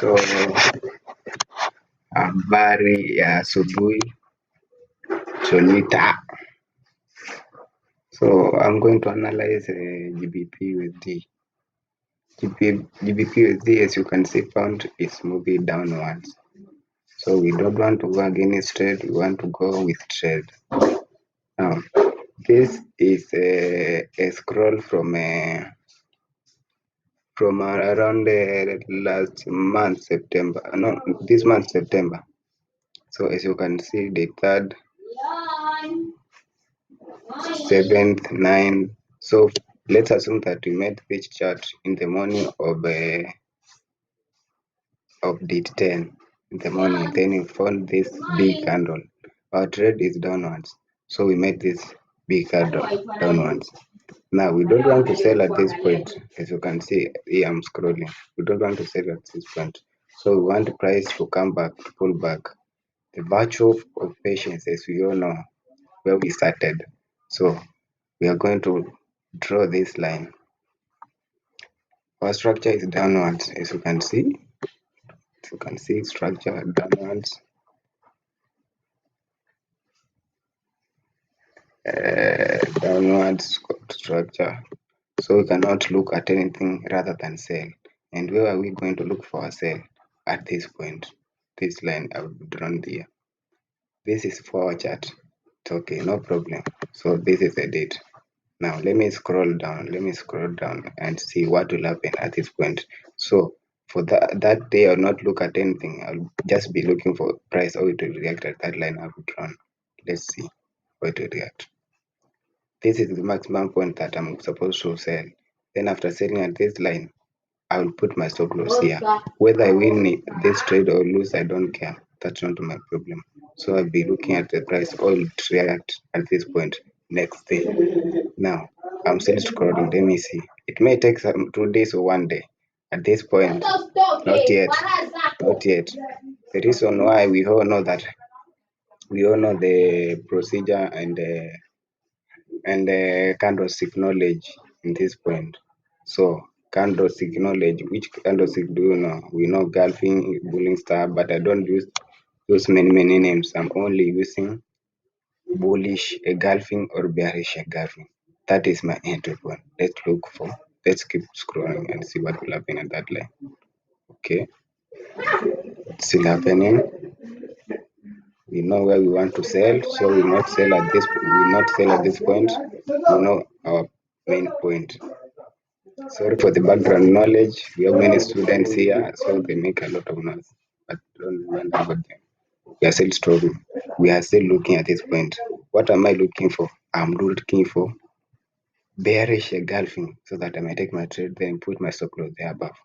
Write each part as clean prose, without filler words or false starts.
So habari ya asubuhi Chonita. So I'm going to analyze GBP USD. GBP USD, as you can see, pound is moving downwards. So we don't want to go against trade, we want to go with trade. Now, this is a scroll from around last month September. No, this month September. So as you can see, the 3rd, 7th, 9th. So let's assume that we made this chart in the morning of date 10 in the morning. Then we found this big candle. Our trade is downwards. So we made this big candle downwards. Now we don't want to sell at this point. As you can see here, I'm scrolling. We don't want to sell at this point. So we want the price to come back, to pull back. The virtue of patience, as we all know, where we started. So we are going to draw this line. Our structure is downwards, as you can see. As you can see, structure downwards. Downwards structure. So we cannot look at anything rather than sell. And where are we going to look for a sell? At this point. This line I've drawn here. This is for our chart. It's okay, no problem. So this is the date. Now let me scroll down. Let me scroll down and see what will happen at this point. So for that day, I'll not look at anything. I'll just be looking for price how it will react at that line I've drawn. Let's see how it will react. This is the maximum point that I'm supposed to sell. Then after selling at this line, I will put my stop loss here. Whether I win this trade or lose, I don't care. That's not my problem. So I'll be looking at the price how it will react at this point next day. Now I'm still scrolling. Let me see. It may take some 2 days or 1 day. At this point, not yet. Not yet. The reason why we all know the procedure and candlestick knowledge in this point. So candlestick knowledge, which candlestick do you know? We know Gulfing, Bulling Star, but I don't use many names. I'm only using bullish engulfing or bearish engulfing. That is my entry point. Let's keep scrolling and see what will happen at that line. Okay, it's still happening. We know where we want to sell, so we not sell at this point. We know our main point. Sorry for the background knowledge. We have many students here, so they make a lot of noise. But don't mind about them. We are still struggling. We are still looking at this point. What am I looking for? I'm looking for bearish engulfing so that I may take my trade, then put my stop loss there above.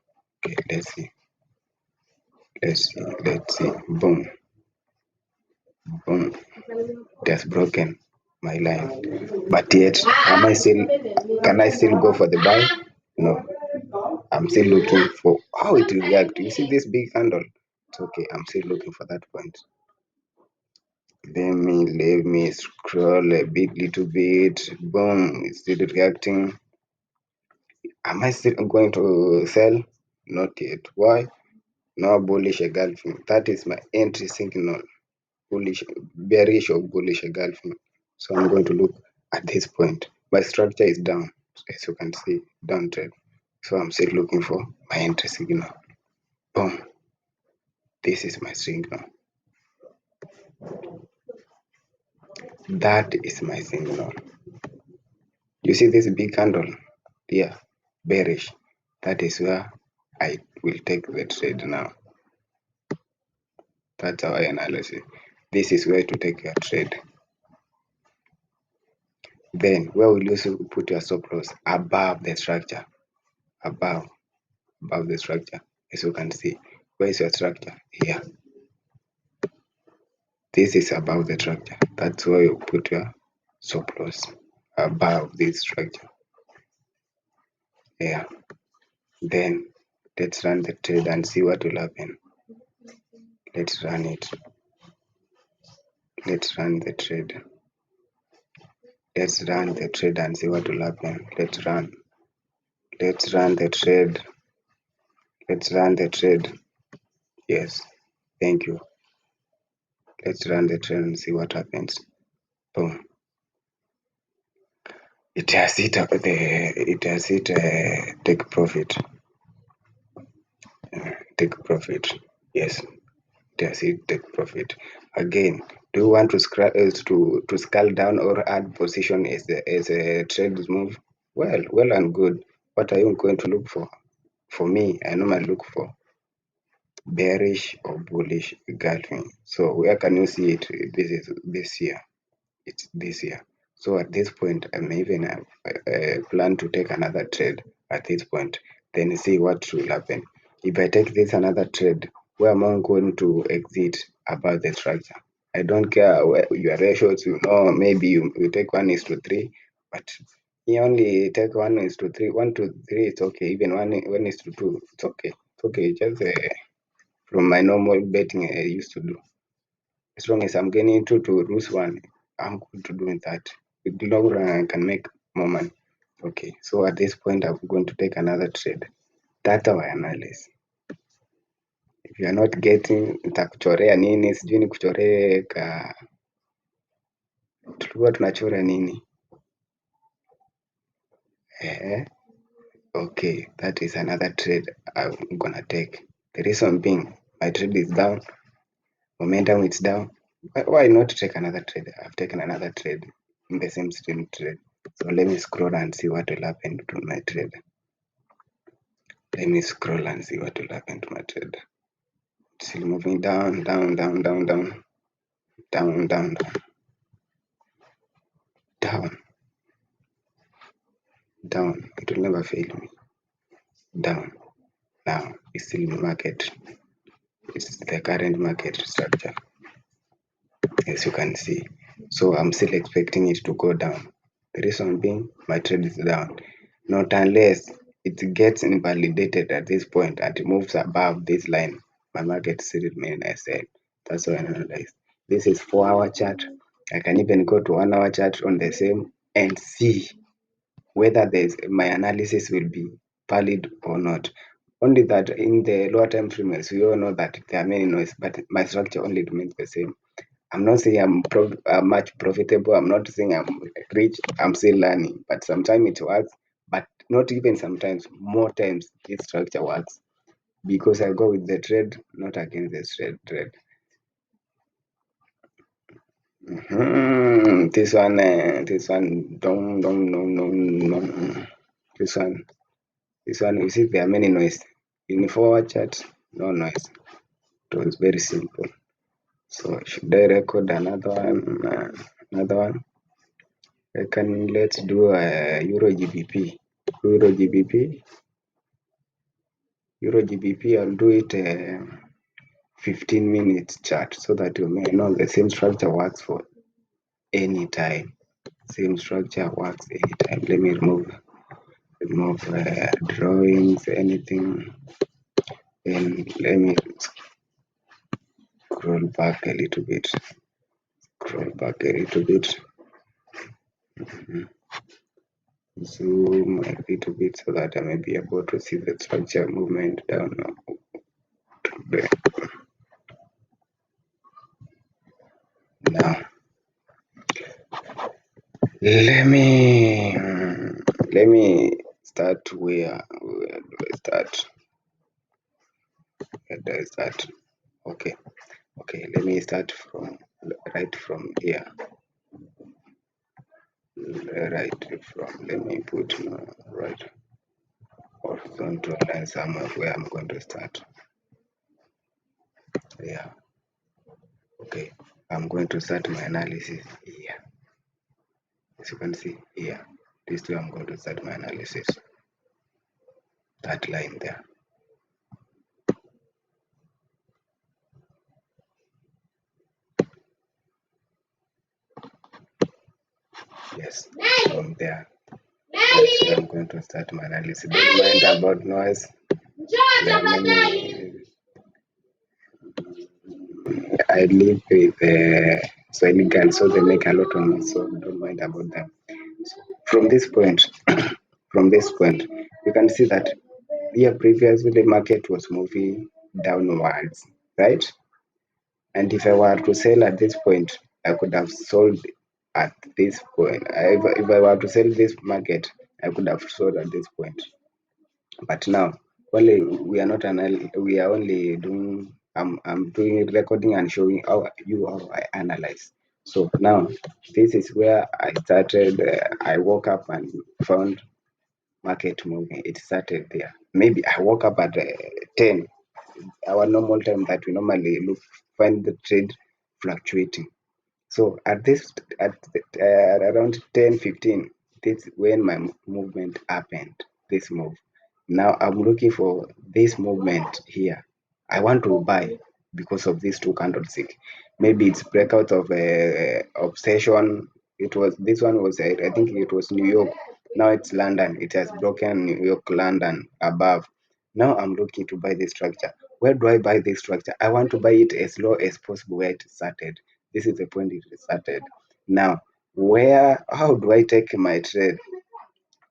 Okay, let's see. Let's see. Boom. Boom. It has broken my line. But yet, can I still go for the buy? No. I'm still looking for how it will react. You see this big candle? It's okay. I'm still looking for that point. Let me scroll a little bit. Boom, it's still reacting. Am I still going to sell? Not yet. Why? No bullish engulfing. That is my entry signal. Bullish, bearish or bullish engulfing. So I'm going to look at this point. My structure is down, as you can see, down trend. So I'm still looking for my entry signal. Boom. This is my signal. That is my signal. You see this big candle here, bearish. That is where I will take the trade now. That's our analysis. This is where to take your trade. Then where will you put your stop loss? Above the structure. Above the structure. As you can see. Where is your structure? Here. This is above the structure. That's where you put your stop loss. Above this structure. Yeah. Then let's run the trade and see what will happen. Let's run it. Let's run the trade. Let's run the trade and see what will happen. Let's run the trade. Let's run the trade. Yes, thank you. Let's run the trade and see what happens. Boom. It has hit take profit. Take profit. Yes, it has hit take profit. Again, do you want to scale down or add position as a trade move? Well and good. What are you going to look for? For me, I normally look for bearish or bullish engulfing. So where can you see it? This is this year. It's this year. So at this point, I may even have plan to take another trade at this point. Then see what will happen. If I take this another trade, where am I going to exit about the structure? I don't care where your ratios. Maybe you take 1:3, but you only take 1:3. 1:3, it's okay. Even 1:2, it's okay. It's okay. Just from my normal betting I used to do. As long as I'm getting into to lose one, I'm good to doing that. With the long run, I can make more money. Okay, so at this point, I'm going to take another trade. Data wa analysis. If you are not getting, nitakuchorea nini? Sijui nikuchoree tulikuwa tunachora nini? Okay, that is another trade I'm gonna take. The reason being, my trade is down, momentum is down. Why not take another trade? I've taken another trade in the same stream trade. So let me scroll and see what will happen to my trade. Let me scroll and see what will happen to my trade. Still moving down, down, down, down, down, down, down, down, down. It will never fail me. Down. Now it's still in the market. It's the current market structure, as you can see. So I'm still expecting it to go down. The reason being my trade is down. Not unless it gets invalidated at this point and it moves above this line, my market still remain as sell. That's what I analyze. This is 4-hour chart. I can even go to 1-hour chart on the same and see whether my analysis will be valid or not. Only that in the lower time frames, we all know that there are many noise, but my structure only remains the same. I'm not saying I'm much profitable. I'm not saying I'm rich. I'm still learning. But sometimes it works. But not even sometimes. More times this structure works because I go with the trade, not against the trade. This one, don't, no. This one, you see, there are many noise. In forward chart, no noise. It was very simple. So should I record another one? Another one? Let's do a Euro GBP. Euro GBP. Euro GBP. I'll do it 15 minutes chart so that you may know the same structure works for any time. Same structure works anytime. Let me remove drawings, anything. Then let me scroll back a little bit. Scroll back a little bit. Zoom a little bit so that I may be able to see the structure movement down there. Now let me start where do I start? Where do I start? Okay, let me start right from here. Let me put right horizontal line somewhere where I'm going to start. Yeah. Okay, I'm going to start my analysis here. As you can see here, this way I'm going to start my analysis. That line there. Yes, from there. That's where I'm going to start my analysis. Don't mind about noise. There are many. I live with Swahili girls, so they make a lot of noise. So don't mind about them. From this point, you can see that here previously the market was moving downwards, right? And if I were to sell at this point, I could have sold at this point. If I were to sell this market, I could have sold at this point. But now, only we are not we are only doing. I'm doing recording and showing how I analyze. So now, this is where I started. I woke up and found market moving. It started there. Maybe I woke up at 10, our normal time that we normally look find the trade fluctuating. So at this around 10:15, this when my movement happened. This move. Now I'm looking for this movement here. I want to buy because of these two candlestick. Maybe it's breakout of obsession. It was this one was I think it was New York. Now it's London. It has broken New York, London above. Now I'm looking to buy this structure. Where do I buy this structure? I want to buy it as low as possible where it started. This is the point it started. Now, how do I take my trade?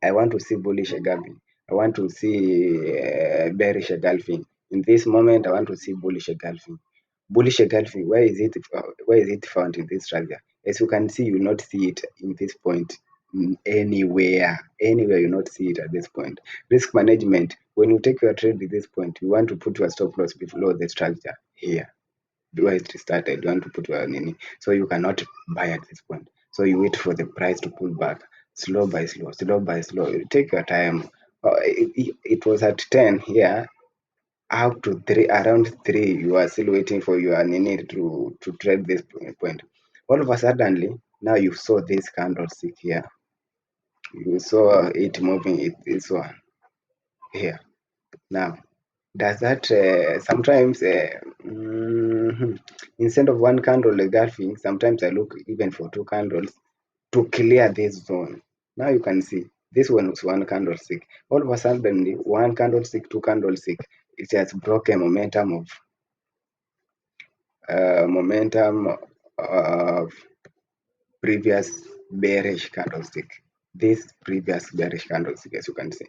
I want to see bullish engulfing. I want to see bearish engulfing. In this moment, I want to see bullish engulfing. Bullish engulfing, where is it found in this structure? As you can see, you will not see it in this point anywhere. Anywhere you not see it at this point. Risk management, when you take your trade at this point, you want to put your stop loss below the structure here where it started. You want to put your nini, so you cannot buy at this point. So you wait for the price to pull back, slow by slow, slow by slow. You take your time. It was at 10 here, up to 3, around 3. You are still waiting for your nini to trade this point. All of a suddenly, now you saw this candlestick here. You saw it moving. This one here. Now, does that sometimes instead of one candle engulfing, sometimes I look even for two candles to clear this zone. Now you can see this one was one candlestick. All of a sudden, one candlestick, two candlestick, it has broken momentum of previous bearish candlestick. This previous bearish candlestick, as you can see.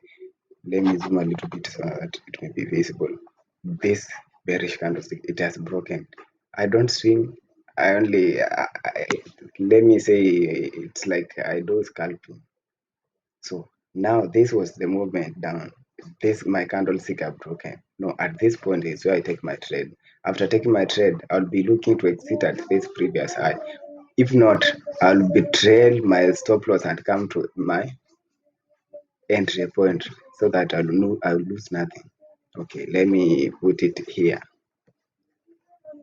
Let me zoom a little bit so that it may be visible. This bearish candlestick, it has broken. I don't swing. I only, let me say, it's like I do scalping. So now this was the movement down. This my candlestick have broken. No, at this point is where I take my trade. After taking my trade, I'll be looking to exit at this previous high. If not, I'll betrayal my stop loss and come to my entry point so that I'll lose nothing. Okay, let me put it here.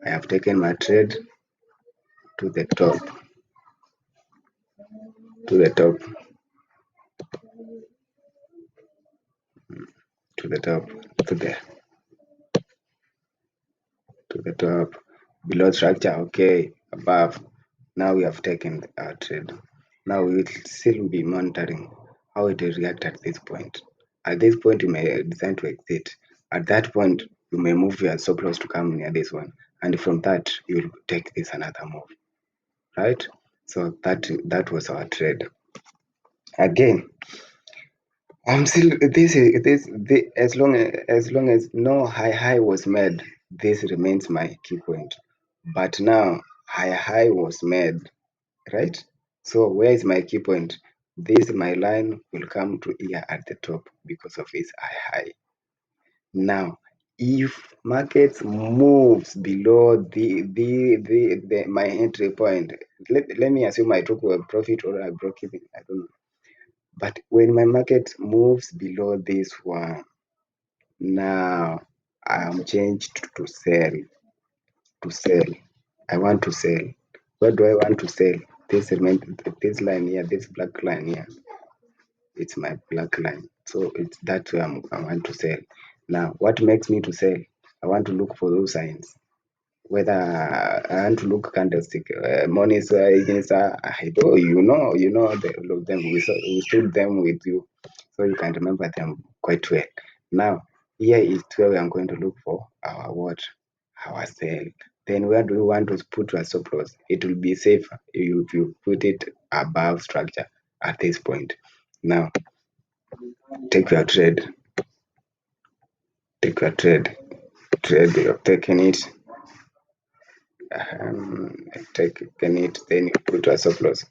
I have taken my trade to the top, to the top, to the top, to the to the top. Below structure, okay, above. Now we have taken our trade. Now we will still be monitoring how it will react at this point. At this point, you may decide to exit. At that point, you may move your stop loss to come near this one, and from that, you will take this another move, right? So that was our trade. Again, I'm still as long as no high was made, this remains my key point. But now high was made, right? So where is my key point? This my line will come to here at the top because of its high. Now, if markets moves below the my entry point, let me assume I took a profit or I broke even, I don't know. But when my market moves below this one, now I am changed to sell. To sell. I want to sell. Where do I want to sell? This line here, this black line here. It's my black line. So it's that's where I want to sell. Now, what makes me to sell? I want to look for those signs. Whether I want to look candlestick, monies against I do all of them. We stood them with you, so you can remember them quite well. Now here is where I'm going to look for our what, our sell. Then where do we want to put our stop loss? It will be safer if you put it above structure at this point. Now take your trade. take a trade, you've taken it, taken it, then you put a stop loss.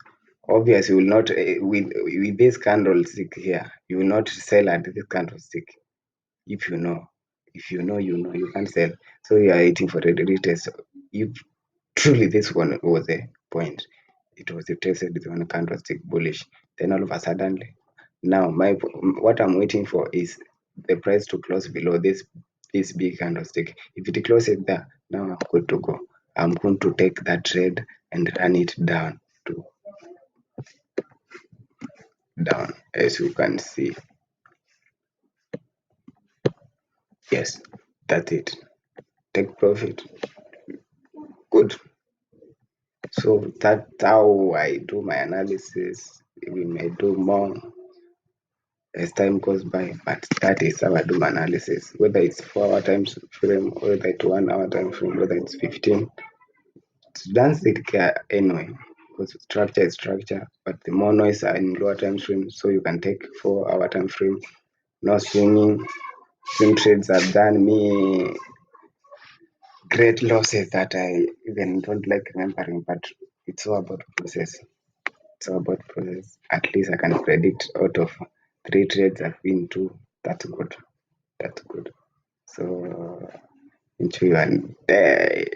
Obviously, you will not with this candlestick here. You will not sell at this candlestick. If you know, you can't sell. So you are waiting for the retest. If truly this one was a point, it was a tested with one candlestick bullish. Then all of a sudden, now what I'm waiting for is the price to close below this big candlestick. If it closes there, now I'm good to go. I'm going to take that trade and run it down to down, as you can see. Yes, that's it. Take profit. Good. So that's how I do my analysis. We may do more as time goes by, but that is how I do my analysis. Whether it's 4 hour time frame, whether it's 1 hour time frame, whether it's 15. Don't care anyway, because structure is structure, but the more noise are in lower time frame, so you can take 4 hour time frame. No swinging. Swing trades have done me great losses that I even don't like remembering, but it's all about process. It's all about process. At least I can predict out of 3 trades I've been two. That's good. That's good. So enjoy your day.